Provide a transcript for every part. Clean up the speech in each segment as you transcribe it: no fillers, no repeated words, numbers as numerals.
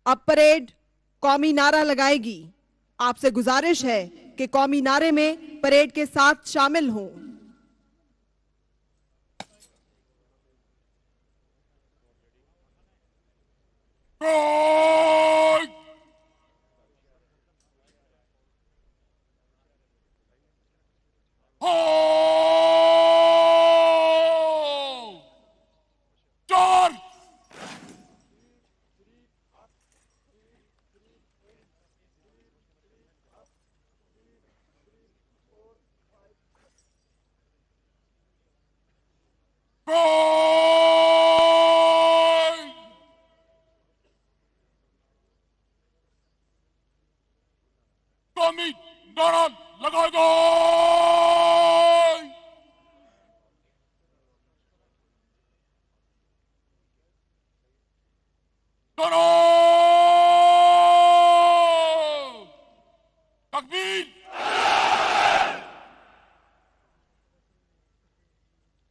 اب پریڈ قومی نعرہ لگائے گی. آپ سے گزارش ہے کہ قومی نعرے میں پریڈ کے ساتھ شامل ہوں. قومی نعرہ لگا دو. کرو تکبیر.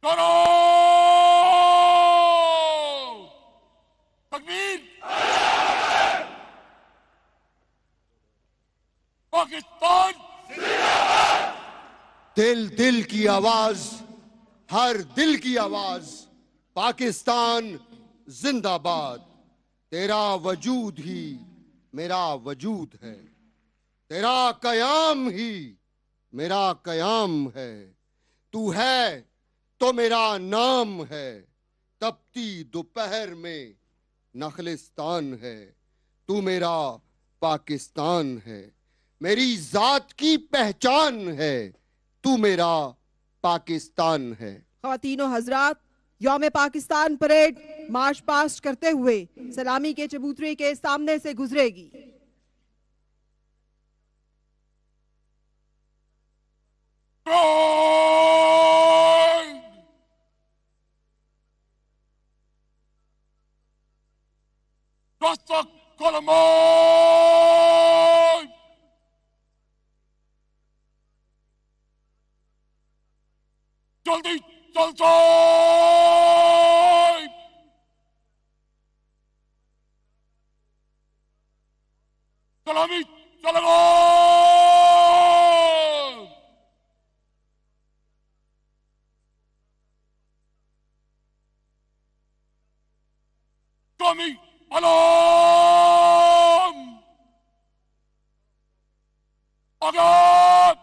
کرو تکبیر. پاکستان دل دل کی آواز، ہر دل کی آواز. پاکستان زندہ باد. تیرا وجود ہی میرا وجود ہے، تیرا قیام ہی میرا قیام ہے. تو ہے تو میرا نام ہے، تپتی دوپہر میں نخلستان ہے. تو میرا پاکستان ہے، میری ذات کی پہچان ہے. تو میرا پاکستان ہے. خواتین و حضرات، یوم پاکستان پریڈ مارچ پاسٹ کرتے ہوئے سلامی کے چبوترے کے سامنے سے گزرے گی. دستک کلمات جلدی چلتا سلامی چلو. قومی علام آزاد.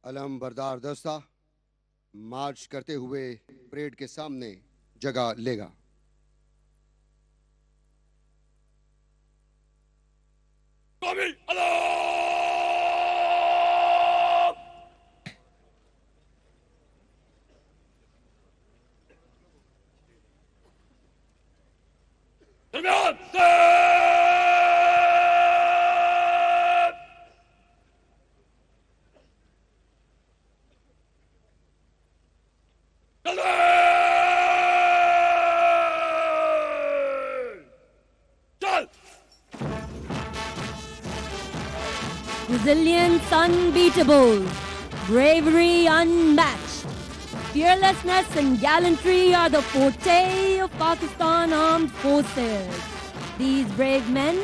علم بردار دستہ مارچ کرتے ہوئے پریڈ کے سامنے جگہ لے گا. قومی علام درمیان سے Resilience unbeatable, bravery unmatched, fearlessness and gallantry are the forte of Pakistan Armed Forces. These brave men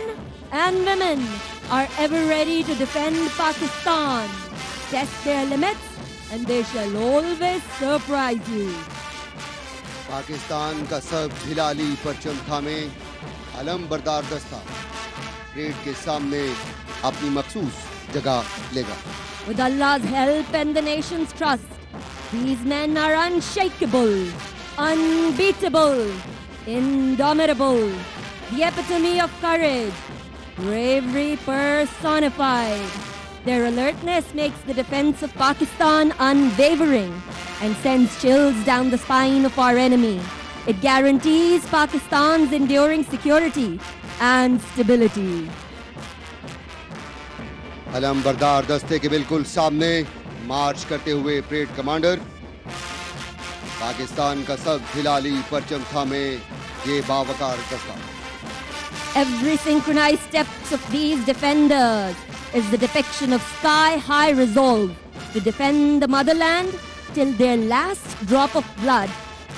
and women are ever ready to defend Pakistan, test their limits, and they shall always surprise you. Pakistan کا سب ہلالی پرچم تھامے علم بردار دستہ parade کے سامنے اپنی مخصوص جگہ لے گا. With Allah's help and the nation's trust, These men are unshakable, unbeatable, indomitable, the epitome of courage, bravery personified. Their alertness makes the defense of Pakistan unwavering and sends chills down the spine of our enemy. It guarantees Pakistan's enduring security and stability. علم بردار دستے کے بالکل سامنے مارچ کرتے ہوئے parade commander Pakistan کا سب ہلالی پرچم تھامے یہ باوقار دستہ. Every synchronized steps of these defenders is the depiction of sky-high resolve to defend the motherland till their last drop of blood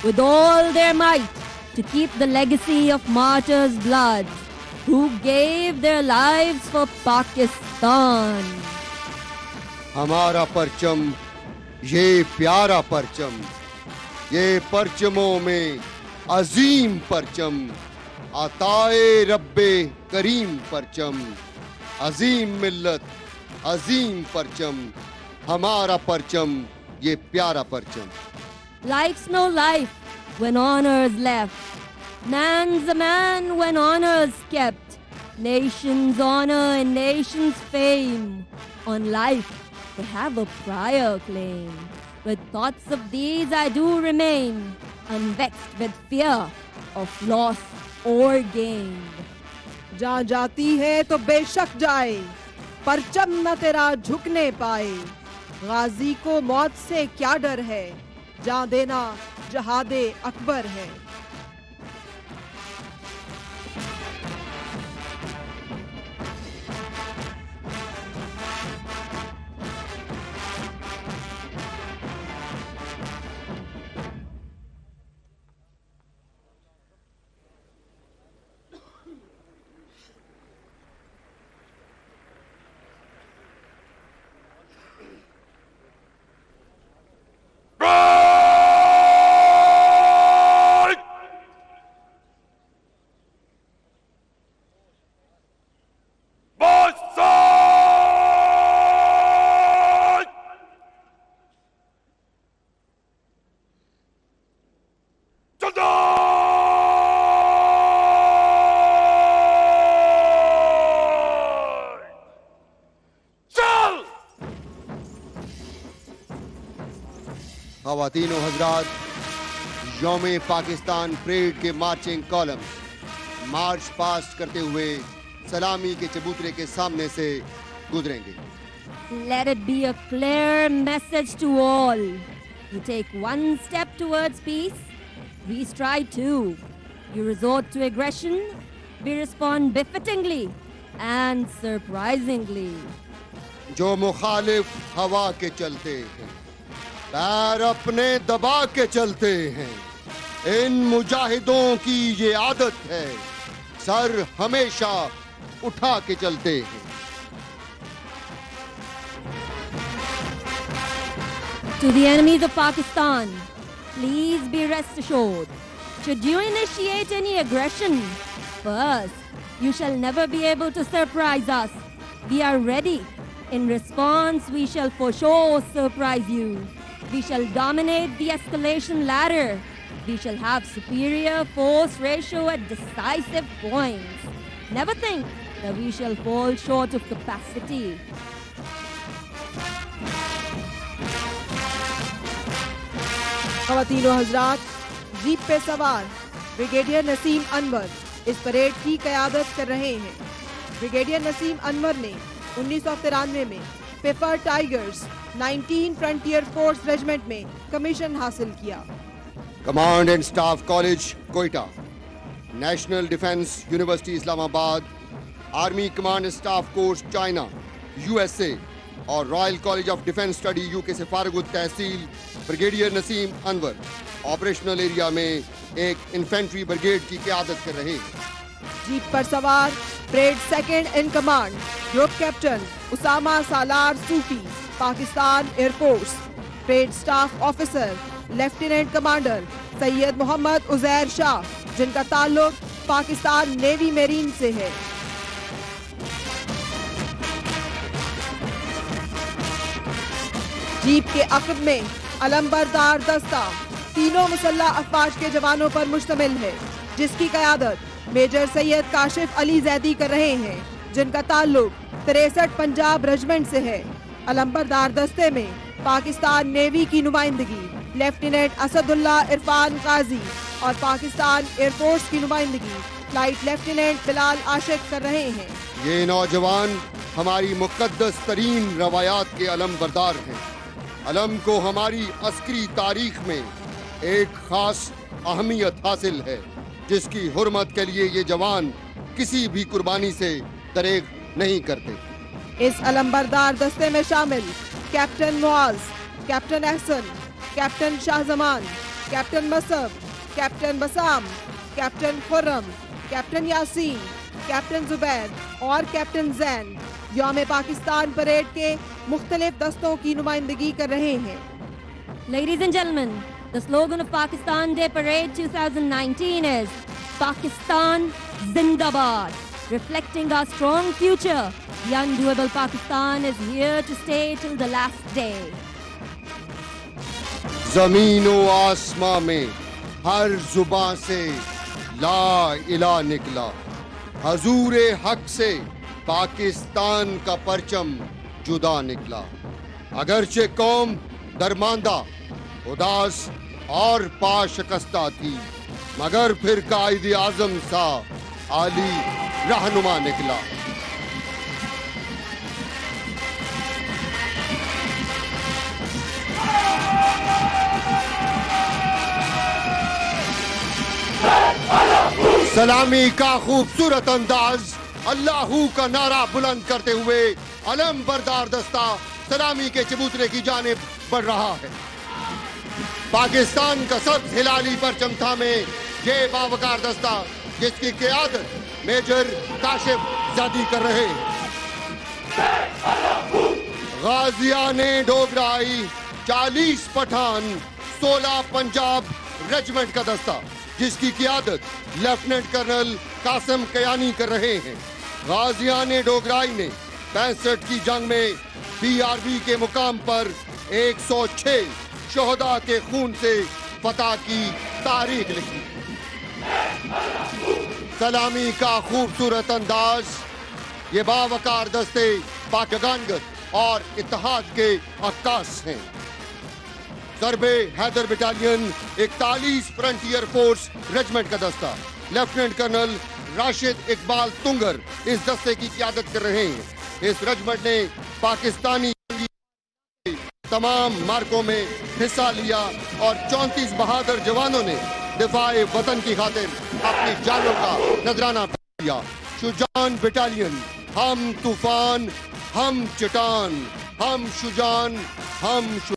with all their might, to keep the legacy of martyrs' blood who gave their lives for Pakistan. ہمارا پرچم یہ پیارا پرچم، یہ پرچموں میں عظیم پرچم، عطائے رب کریم پرچم، عظیم ملت عظیم پرچم، ہمارا پرچم یہ پیارا پرچم. Life's no life when honor's left. Man's a man when honor's kept. Nation's honor and nation's fame. On life they have a prior claim. With thoughts of these I do remain, unvexed with fear of loss or gain. جہاں جاتی ہے تو بے شک جائے، پرچم نہ تیرا جھکنے پائے. غازی کو موت سے کیا ڈر ہے، جان دینا جہاد اکبر ہے. خواتین و حضرات، یوم پاکستان پریڈ کے مارچنگ کالم مارچ پاسٹ کرتے ہوئے سلامی کے چبوترے کے سامنے سے گزریں گے. Let it be a clear message to all. You take one step towards peace, we stride two. You resort to aggression, we respond befittingly and surprisingly. جو مخالف ہوا کے چلتے ہیں، پیر اپنے دبا کے چلتے ہیں، ان مجاہدوں کی یہ عادت ہے، سر ہمیشہ اٹھا کے چلتے ہیں. To the enemies of Pakistan, please be rest assured, should you initiate any aggression, first, you shall never be able to surprise us. We are ready. In response, we shall for sure surprise you. We shall dominate the escalation ladder. We shall have superior force ratio at decisive points. Never think that we shall fall short of capacity. خواتین و حضرات، jeep پہ سوار brigadier Naseem انور اس parade کی قیادت کر رہے ہیں. بریگیڈیئر نسیم انور نے 1993 میں پیپر ٹائیگرز 19 فرنٹیئر فورس ریجمنٹ میں کمیشن حاصل کیا. Command and Staff College Quetta, National Defence University Islamabad, Army Command and Staff Course China USA اور Royal College of Defence Study UK سے فارغ التحصیل Brigadier Naseem Anwar operational area میں ایک انفینٹری بریگیڈ کی قیادت کر رہے ہیں. جیپ پر سوار parade second in command group captain Osama Salar Sufi, Pakistan Air Force. Parade staff officer lieutenant commander Syed Muhammad Uzair Shah, جن کا تعلق پاکستان نیوی میرین سے ہے. جیپ کے عقب میں علمبردار دستہ تینوں مسلح افواج کے جوانوں پر مشتمل ہے، جس کی قیادت میجر سید کاشف علی زیدی کر رہے ہیں، جن کا تعلق 63 پنجاب رجمنٹ سے ہے۔ علمبردار دستے میں پاکستان نیوی کی نمائندگی لیفٹیننٹ اسد اللہ عرفان غازی اور پاکستان ایئر فورس کی نمائندگی فلائٹ لیفٹیننٹ بلال عاشق کر رہے ہیں۔ یہ نوجوان ہماری مقدس ترین روایات کے علم بردار ہیں۔ علم کو ہماری عسکری تاریخ میں ایک خاص اہمیت حاصل ہے، جس کی حرمت کے لیے یہ جوان کسی بھی قربانی سے دریغ نہیں کرتے۔ اس علمبردار دستے میں شامل کیپٹن معاذ، کیپٹن احسن، کیپٹن شاہ زمان، کیپٹن مصعب، کیپٹن بسام، کیپٹن خرم، کیپٹن یاسین، کیپٹن زبیر اور کیپٹن زین یوم پاکستان پریڈ کے مختلف دستوں کی نمائندگی کر رہے ہیں۔ Ladies and gentlemen, the slogan of Pakistan Day Parade 2019 is Pakistan Zindabad, reflecting our strong future. The undoable Pakistan is here to stay till the last day. زمین و آسماں میں ہر زباں سے لا الہ نکلا، حضور حق سے پاکستان کا پرچم جدا نکلا۔ اگرچہ قوم درماندہ، اداس اور پا شکستہ تھی، مگر پھر قائد اعظم سا عالی رہنما نکلا۔ سلامی کا خوبصورت انداز اللہ کا نعرہ بلند کرتے ہوئے علم بردار دستہ سلامی کے چبوترے کی جانب بڑھ رہا ہے۔ پاکستان کا سبز ہلالی پرچم تھامے یہ باوقار دستہ، جس کی قیادت میجر کاشف زیدی کر رہے ہیں۔ غازیان ڈوگرائی 40 پٹھان 16 پنجاب ریجمنٹ کا دستہ، جس کی قیادت لیفٹیننٹ کرنل قاسم کیانی کر رہے ہیں۔ غازیان ڈوگرائی نے 65 کی جنگ میں BRB کے مقام پر 106 شہداء کے خون سے فتح کی تاریخ لکھی۔ سلامی کا خوبصورت انداز یہ باوقار دستے پاکگانگت اور اتحاد کے عکاس ہیں۔ ضرب Haider battalion 41 frontier force regiment کا دستہ، لیفٹیننٹ کرنل راشد اقبال تنگر اس دستے کی قیادت کر رہے ہیں۔ اس ریجمنٹ نے پاکستانی تمام مارکوں میں حصہ لیا اور 34 بہادر جوانوں نے دفاع وطن کی خاطر اپنی جانوں کا نذرانہ پیش کیا۔ شجاعان بٹالین، ہم طوفان، ہم چٹان، ہم شجاعان، ہم شجاعان۔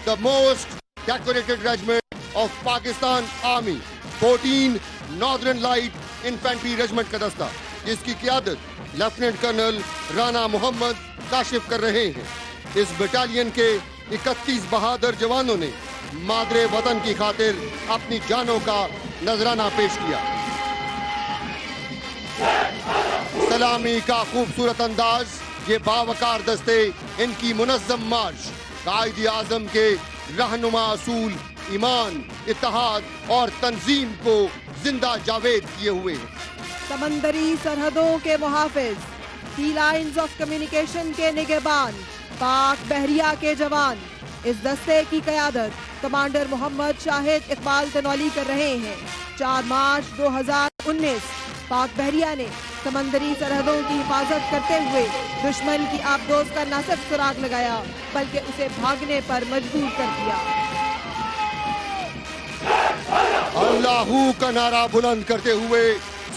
The most decorated regiment of Pakistan Army, 14 Northern Light Infantry Regiment کا دستہ، جس کی قیادت لیفٹیننٹ کرنل رانا محمد کاشف کر رہے ہیں۔ اس بٹالین کے 31 بہادر جوانوں نے مادر وطن کی خاطر اپنی جانوں کا نذرانہ پیش کیا۔ سلامی کا خوبصورت انداز یہ باوقار دستے ان کی منظم مارچ قائد اعظم کے رہنما اصول ایمان، اتحاد اور تنظیم کو زندہ جاوید کیے ہوئے ہیں۔ سمندری سرحدوں کے محافظ، سی لائنز آف کمیونیکیشن کے نگہبان، پاک بحریہ کے جوان، اس دستے کی قیادت کمانڈر محمد شاہد اقبال تنولی کر رہے ہیں۔ 4 مارچ 2019 پاک بحریہ نے سمندری سرحدوں کی حفاظت کرتے ہوئے دشمن کی آبدوز کا نہ صرف سراغ لگایا بلکہ اسے بھاگنے پر مجبور کر دیا۔ اللہ کا نعرہ بلند کرتے ہوئے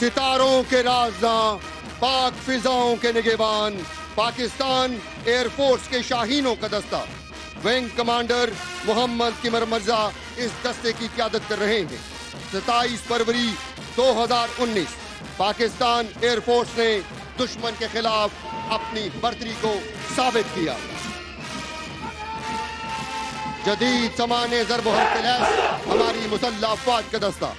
ستاروں کے رازداں، پاک فضاؤں کے نگہبان، پاکستان ایئر فورس کے شاہینوں کا دستہ، ونگ کمانڈر محمد قمر مرزا اس دستے کی قیادت کر رہے ہیں۔ 27 فروری 2019 پاکستان ایئر فورس نے دشمن کے خلاف اپنی برتری کو ثابت کیا۔ جدید زمانے ضرب و حرف ہماری مسلح افواج کا دستہ،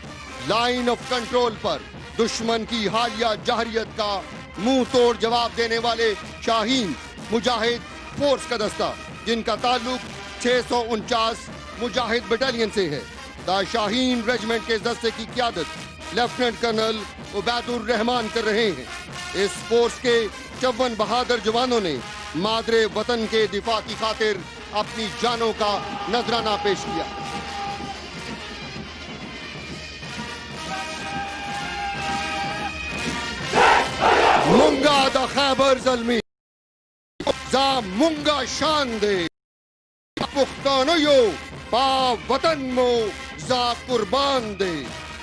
لائن آف کنٹرول پر دشمن کی حالیہ جہریت کا منہ توڑ جواب دینے والے شاہین مجاہد فورس کا دستہ، جن کا تعلق 649 مجاہد بٹالین سے ہے. دا شاہین ریجمنٹ کے دستے کی قیادت لیفٹیننٹ کرنل عبید الرحمان کر رہے ہیں. اس فورس کے 54 بہادر جوانوں نے مادر وطن کے دفاع کی خاطر اپنی جانوں کا نذرانہ پیش کیا. منگا دا خیبر زلمی زا منگا شان دے پختانیو پا وطن مو زا قربان دے.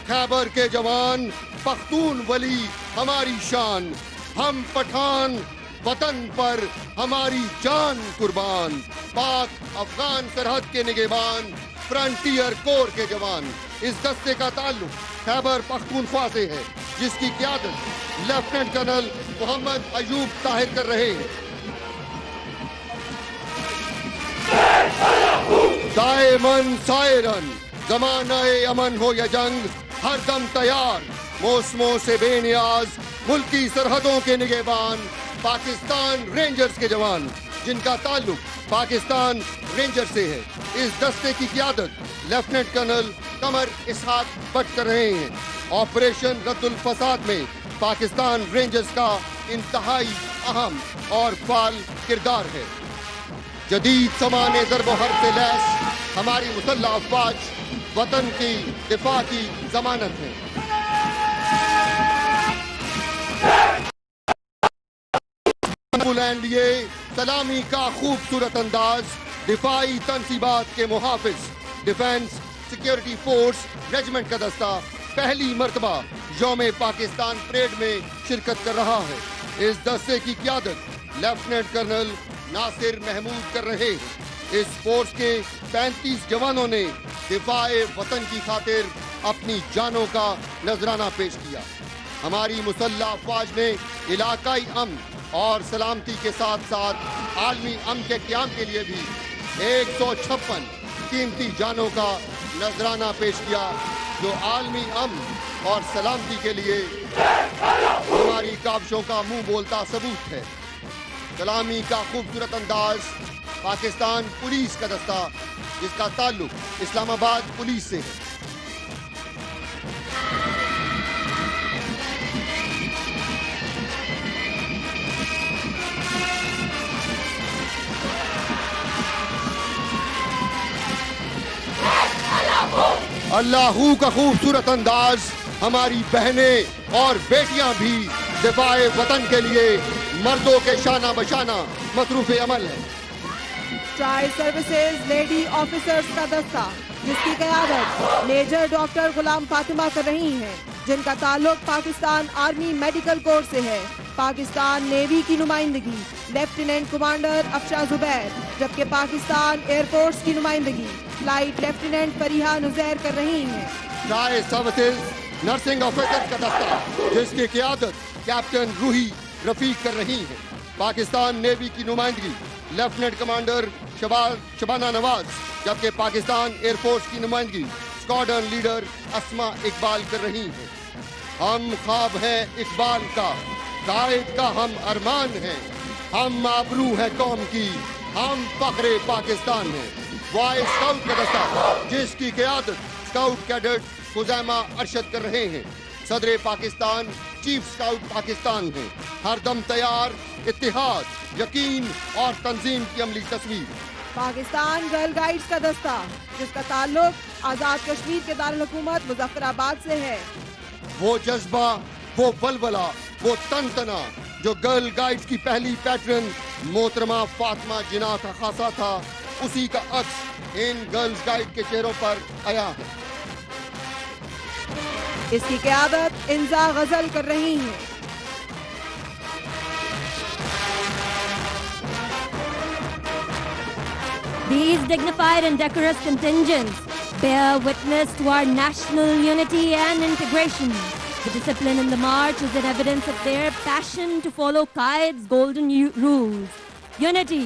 خیبر کے جوان پختون ولی ہماری شان، ہم پٹھان وطن پر ہماری جان قربان. پاک افغان سرحد کے نگہبان فرنٹیئر کور کے جوان. اس دستے کا تعلق خیبر پختونخوا سے ہے جس کی قیادت لیفٹیننٹ کرنل محمد ایوب طاہر کر رہے ہیں. دائمن سائرن زمانہ امن ہو یا جنگ ہر دم تیار، موسموں سے بے نیاز ملکی سرحدوں کے نگہبان پاکستان رینجرز کے جوان جن کا تعلق پاکستان رینجر سے ہے. اس دستے کی قیادت لیفٹیننٹ کرنل قمر اسحاق بٹ کر رہے ہیں. آپریشن رد الفساد میں پاکستان رینجرز کا انتہائی اہم اور فعال کردار ہے. جدید زمانے ضرب و حرب سے لیس ہماری مسلح افواج وطن کی دفاع کی ضمانت ہے. بلند لیے سلامی کا خوبصورت انداز دفاعی تنصیبات کے محافظ ڈیفنس سیکیورٹی فورس ریجمنٹ کا دستہ پہلی مرتبہ یوم پاکستان پریڈ میں شرکت کر رہا ہے. اس دستے کی قیادت لیفٹیننٹ کرنل ناصر محمود کر رہے ہیں. اس فورس کے 35 جوانوں نے دفاع وطن کی خاطر اپنی جانوں کا نذرانہ پیش کیا. ہماری مسلح افواج نے علاقائی امن اور سلامتی کے ساتھ ساتھ عالمی امن کے قیام کے لیے بھی 156 قیمتی جانوں کا نذرانہ پیش کیا جو عالمی امن اور سلامتی کے لیے ہماری کاوشوں کا منہ بولتا ثبوت ہے. سلامی کا خوبصورت انداز پاکستان پولیس کا دستہ جس کا تعلق اسلام آباد پولیس سے ہے. اللہ کا خوبصورت انداز ہماری بہنیں اور بیٹیاں بھی دفاع وطن کے لیے مردوں کے شانہ بشانہ مصروف عمل ہے. ٹرائی سروسز لیڈی آفیسرز کا دستہ جس کی قیادت میجر ڈاکٹر غلام فاطمہ کر رہی ہیں جن کا تعلق پاکستان آرمی میڈیکل کورس سے ہے. پاکستان نیوی کی نمائندگی لیفٹیننٹ کمانڈر افشا زبیر جبکہ پاکستان ایئر فورس کی نمائندگی فلائٹ لیفٹیننٹ فریحہ نزیر کر رہی ہیں. ٹرائی سروسز نرسنگ آفیسر کا دستہ جس کی قیادت کیپٹن روحی رفیق کر رہی ہیں. پاکستان نیوی کی نمائندگی لیفٹیننٹ کمانڈر شبانہ نواز جبکہ پاکستان ایئر فورس کی نمائندگی اسکواڈرن لیڈر اسما اقبال کر رہی ہیں. ہم خواب ہیں اقبال کا، قائد کا ہم ارمان ہیں، ہم آبرو ہے قوم کی، ہم فخر پاکستان ہیں. وائس اسکاؤٹ کا دستہ جس کی قیادت اسکاؤٹ کیڈٹ خزیمہ ارشد کر رہے ہیں. صدر پاکستان چیف اسکاؤٹ پاکستان ہیں. ہر دم تیار، اتحاد، یقین اور تنظیم کی عملی تصویر. پاکستان گرل گائیڈز کا دستہ جس کا تعلق آزاد کشمیر کے دارالحکومت مظفر آباد سے ہے. وہ جذبہ، وہ ولولہ، وہ تنتنا جو گرل گائیڈز کی پہلی پیٹرن محترمہ فاطمہ جناح کا خاصہ تھا اسی کا عکس ان گرلز گائیڈ کے چہروں پر آیا ہے. اس کی قیادت انزا غزل کر رہی ہیں. These dignified and decorous contingents bear witness to our national unity and integration. The discipline in the march is an evidence of their passion to follow Qaed's golden rules. Unity,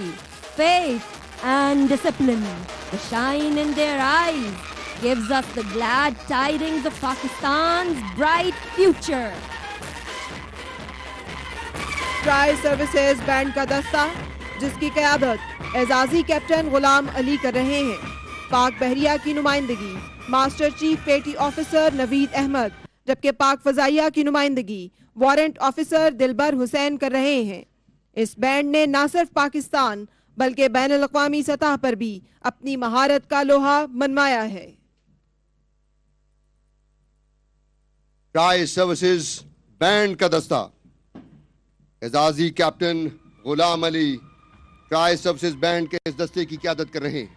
faith, and discipline. The shine in their eyes gives us the glad tidings of Pakistan's bright future. Tri services band کا دستہ جس کی قیادت اعزازی captain Ghulam علی کر رہے ہیں. پاک بحریہ کی نمائندگی ماسٹر چیف پیٹی آفیسر نوید احمد، جبکہ پاک فضائیہ کی نمائندگی وارنٹ آفیسر دلبر حسین کر رہے ہیں. اس بینڈ نے نہ صرف پاکستان بلکہ بین الاقوامی سطح پر بھی اپنی مہارت کا لوہا منوایا ہے. ٹرائی سروسز بینڈ کا دستہ اعزازی کیپٹن غلام علی ٹرائی سروسز بینڈ کے اس دستے کی قیادت کر رہے ہیں.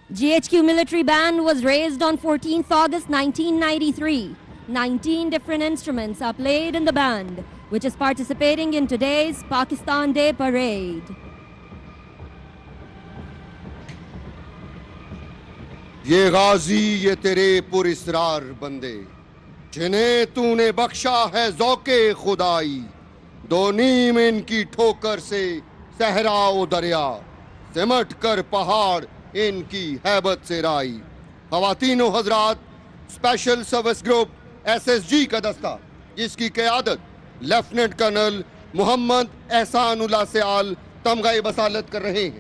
GHQ military band was raised on 14th August 1993. 19 different instruments are played in the band, which is participating in today's Pakistan Day parade. یہ غازی یہ تیرے پر اسرار بندے جنہیں تو نے بخشا ہے ذوق خدائی، دو نیم ان کی ٹھوکر سے صحرا و دریا، سمٹ کر پہاڑ ان کی ہیبت سے رائی. خواتین و حضرات، اسپیشل سروس گروپ SSG کا دستہ جس کی قیادت لیفٹیننٹ کرنل محمد احسان اللہ سیال تمغہ بصالت کر رہے ہیں،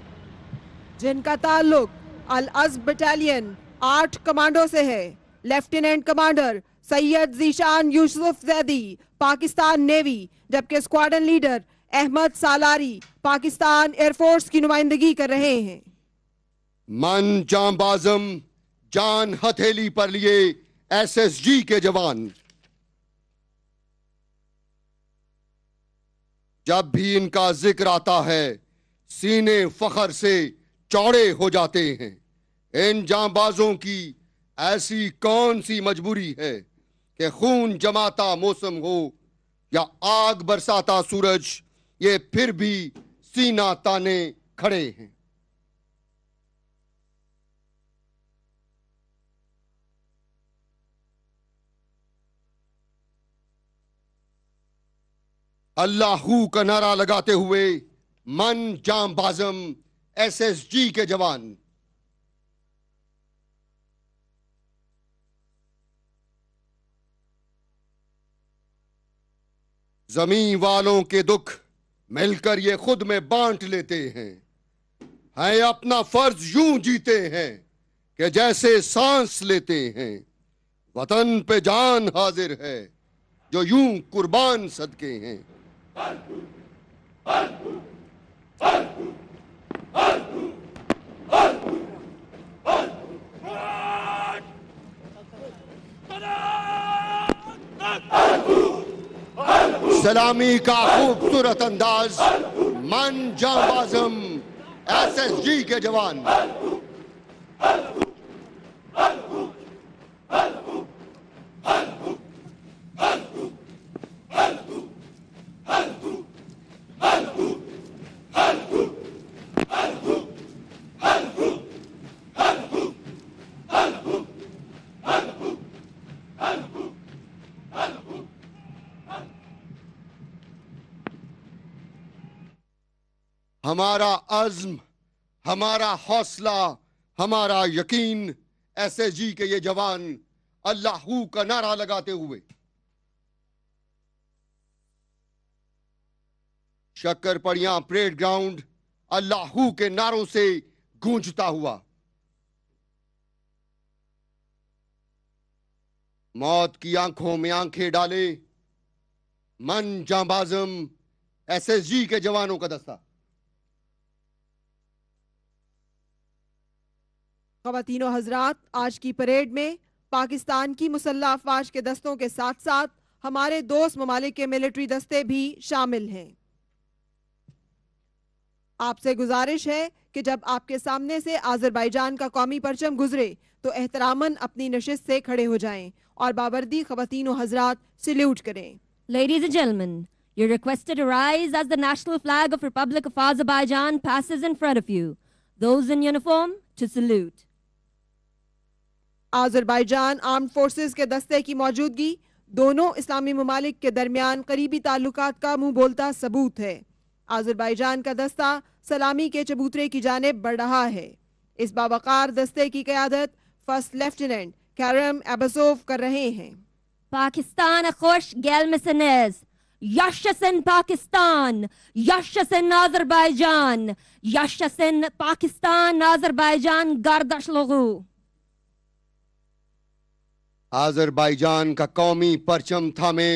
جن کا تعلق العزم بٹالین 8 کمانڈو سے ہے. Lieutenant commander Syed Zeeshan Yousuf Zaidi Pakistan Navy, جبکہ squadron leader Ahmed Salari Pakistan Air Force کی نمائندگی کر رہے ہیں. من جان بازم جان ہتھیلی پر لیے SSG کے جوان، جب بھی ان کا ذکر آتا ہے سینے فخر سے چوڑے ہو جاتے ہیں. ان جان بازوں کی ایسی کون سی مجبوری ہے کہ خون جماتا موسم ہو یا آگ برساتا سورج، یہ پھر بھی سینہ تانے کھڑے ہیں. اللہ کا نعرہ لگاتے ہوئے من جام بازم SSG کے جوان زمین والوں کے دکھ مل کر یہ خود میں بانٹ لیتے ہیں اپنا فرض یوں جیتے ہیں کہ جیسے سانس لیتے ہیں. وطن پہ جان حاضر ہے جو یوں قربان صدقے ہیں. سلامی کا خوبصورت انداز من جان بازم SSG کے جوان. ہمارا عزم، ہمارا حوصلہ، ہمارا یقین، SSG کے یہ جوان اللہ کا نعرہ لگاتے ہوئے شکر پڑیاں پریڈ گراؤنڈ اللہ کے نعروں سے گونجتا ہوا موت کی آنکھوں میں آنکھیں ڈالے من جاں بازم SSG کے جوانوں کا دستہ. خواتین و حضرات، آج کی پریڈ میں پاکستان کی مسلح افواج کے دستوں کے ساتھ ساتھ ہمارے دوست ممالک کے ملٹری دستے بھی شامل ہیں. آپ سے گزارش ہے کہ جب آپ کے سامنے سے آذربائیجان کا قومی پرچم گزرے تو احتراماً اپنی نشست سے کھڑے ہو جائیں اور بابردی خواتین و حضرات سلیوٹ کریں. Ladies and gentlemen, you're requested to rise as the national flag of Republic of Azerbaijan passes in front of you. Those in uniform to salute. Azerbaijan armed forces کے دستے کی موجودگی دونوں اسلامی ممالک کے درمیان قریبی تعلقات کا منہ بولتا ثبوت ہے. آذربائیجان کا دستہ سلامی کے چبوترے کی جانب بڑھ رہا ہے. اس باوقار دستے کی قیادت فرسٹ لیفٹیننٹ کیرم ایباسوف کر رہے ہیں. Pakistan a خوش گل مسنز. Yashasin Pakistan, Yashasin Azerbaijan, Yashasin Pakistan, Azerbaijan Gardash Logu. Azerbaijan کا قومی پرچم تھامے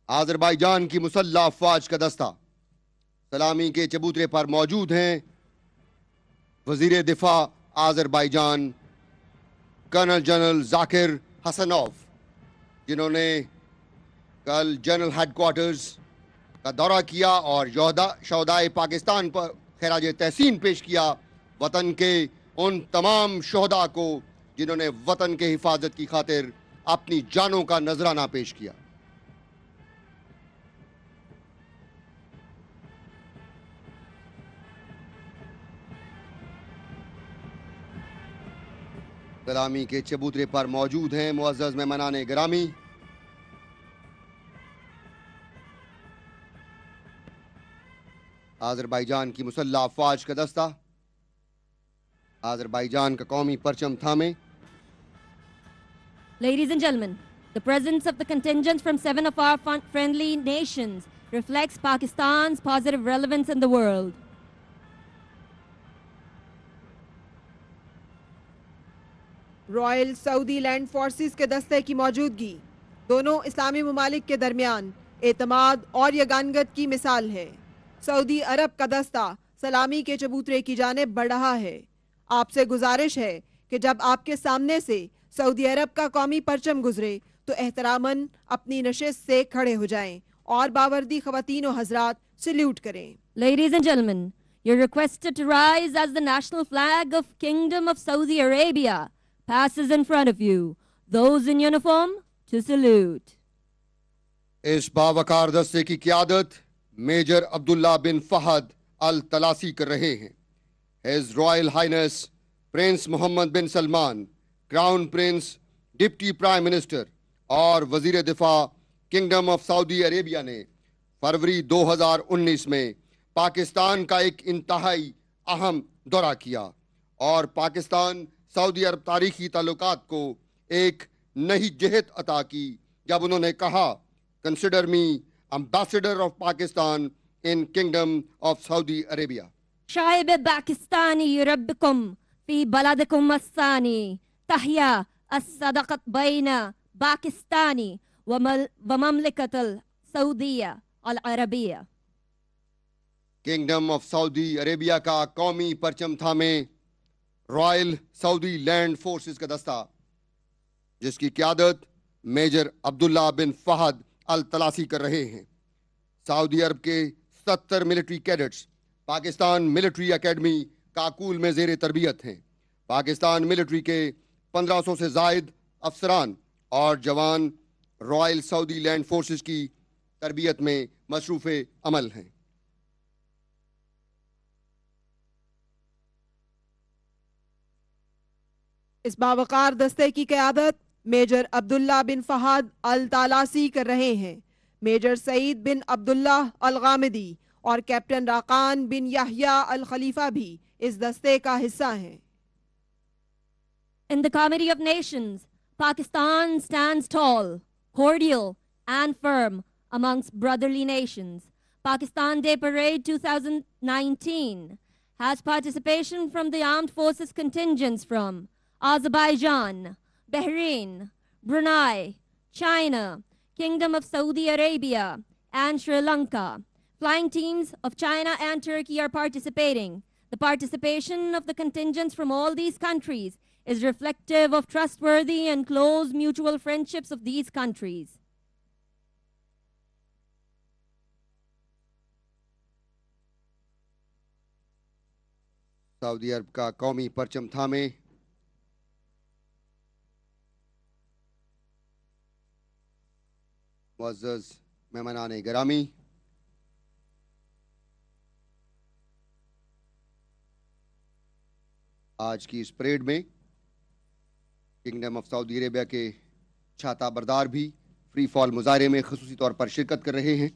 آذربائیجان کی مسلح افواج کا دستہ سلامی کے چبوترے پر موجود ہیں وزیر دفاع Azerbaijan colonel general Zakir Hasanov, جنہوں نے کل جنرل ہیڈ کوارٹرز کا دورہ کیا اور شہدائے پاکستان پر خراج تحسین پیش کیا، وطن کے ان تمام شہداء کو جنہوں نے وطن کے حفاظت کی خاطر اپنی جانوں کا نذرانہ پیش کیا۔ سلامی کے چبوترے پر موجود ہیں معزز مہمانان گرامی، آذربائیجان کی مسلح افواج کا دستہ آذربائیجان کا قومی پرچم تھامے۔ Ladies and gentlemen, the presence of the contingents from 7 of our friendly nations reflects Pakistan's positive relevance in the world. Royal Saudi land forces کے دستے کی موجودگی دونوں اسلامی ممالک کے درمیان اعتماد اور یگانگت کی مثال ہے۔ سعودی عرب کا دستہ سلامی کے چبوترے کی جانب بڑھ رہا ہے۔ آپ سے گزارش ہے کہ جب آپ کے سامنے سے سعودی عرب کا قومی پرچم گزرے تو احتراماً اپنی نشست سے کھڑے ہو جائیں اور باوردی خواتین و حضرات سلیوٹ کریں۔ Ladies and gentlemen, you're requested to rise as the national flag of Kingdom of Saudi Arabia passes in front of you. Those in uniform to salute. اس باوقار دستے کی قیادت میجر عبداللہ بن فہد الطلاسی کر رہے ہیں۔ His Royal Highness Prince Muhammad bin Salman, crown prince, deputy prime minister اور وزیر دفاع کنگڈم آف سعودی عربیہ نے فروری 2019 میں پاکستان کا ایک انتہائی اہم دورہ کیا اور پاکستان سعودی عرب تاریخی تعلقات کو ایک نئی جہت عطا کی جب انہوں نے کہا consider me ambassador of Pakistan in Kingdom of Saudi Arabia. شعب پاکستانی ربکم فی بلدکم الثانی تحیا الصداقت بین پاکستانی ومملکت السعودیہ العربیہ۔ کنگڈم آف سعودی عربیہ کا قومی پرچم تھامے رائل سعودی لینڈ فورسز کا دستہ جس کی قیادت میجر عبداللہ بن فہد الطلاسی کر رہے ہیں۔ سعودی عرب کے 70 military cadets Pakistan military academy Kakul میں زیر تربیت ہیں۔ پاکستان ملٹری کے 1500 سے زائد افسران اور جوان رائل سعودی لینڈ فورسز کی تربیت میں مصروف عمل ہیں۔ اس باوقار دستے کی قیادت میجر عبداللہ بن فہد الطلاسی کر رہے ہیں۔ میجر سعید بن عبداللہ الغامدی اور کیپٹن راقان بن یحییٰ الخلیفہ بھی اس دستے کا حصہ ہیں۔ In the Committee of Nations, Pakistan stands tall, cordial, and firm amongst brotherly nations. Pakistan Day Parade 2019 has participation from the armed forces contingents from Azerbaijan, Bahrain, Brunei, China, Kingdom of Saudi Arabia, and Sri Lanka. Flying teams of China and Turkey are participating. The participation of the contingents from all these countries is reflective of trustworthy and close mutual friendships of these countries. سعودی عرب کا قومی پرچم تھامے معزز مہمانان گرامی، آج کی اس parade میں kingdom of Saudi Arabia کے چھاتا بردار بھی فری فال مظاہرے میں خصوصی طور پر شرکت کر رہے ہیں۔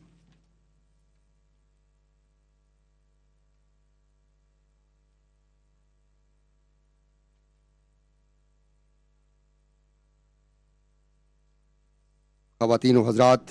خواتین و حضرات،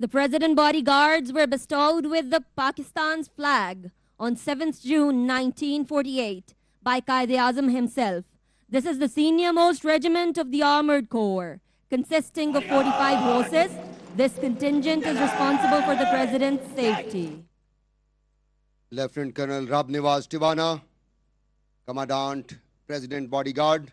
The President Bodyguards were bestowed with the Pakistan's flag on 7th June 1948 by Quaid-e-Azam himself. This is the senior-most regiment of the Armored Corps, consisting of 45 horses. This contingent is responsible for the President's safety. Lieutenant Colonel Rab Nawaz Tiwana, Commandant President Bodyguard,